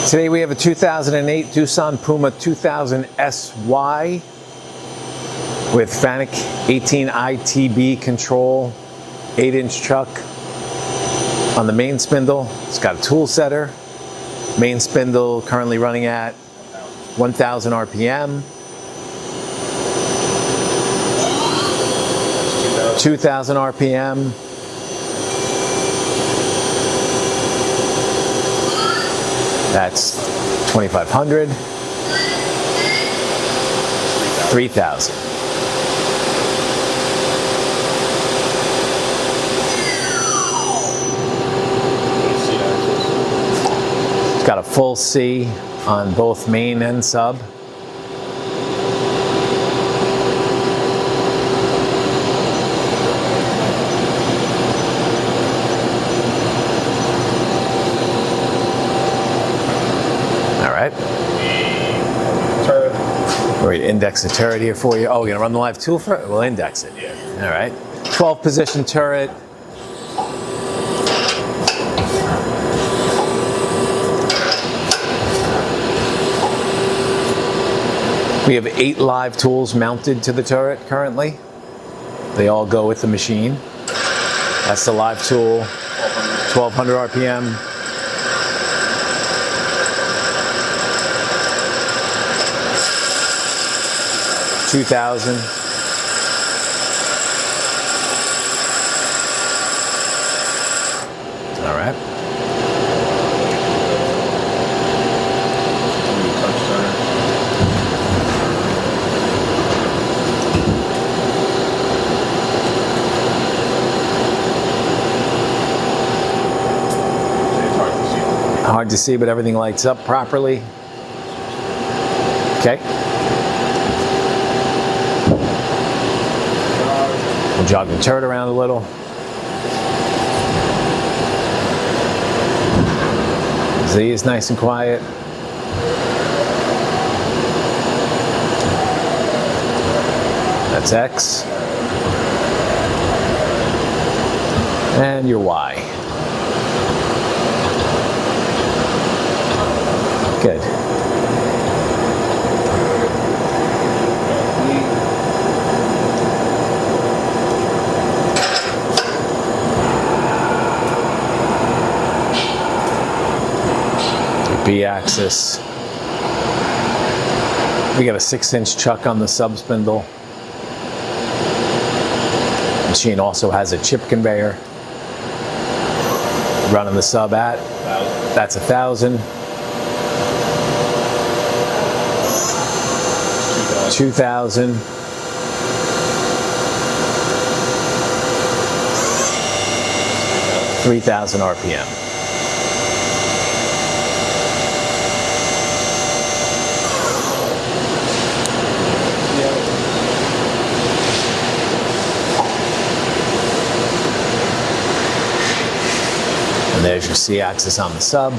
Today we have a 2008 DOOSAN PUMA 2000 SY with FANUC 18 ITB control, 8-inch chuck on the main spindle. It's got a tool setter. Main spindle currently running at 1,000 RPM. 2,000 RPM. That's 2,500. 3,000. It's got a full C on both main and sub. We're going to index the turret here for you. Oh, we're going to run the live tool for it? We'll index it. Yeah. All right. 12 position turret. We have 8 live tools mounted to the turret currently. They all go with the machine. That's the live tool. 1,200 RPM. 2,000. All right. Hard to see, but everything lights up properly. Okay. We'll jog the turret around a little. Z is nice and quiet. That's X. And your Y. Good. B-axis. We got a 6-inch chuck on the sub spindle. Machine also has a chip conveyor. Running the sub at, that's 1,000. 2,000. 3,000 RPM. And there's your C-axis on the sub.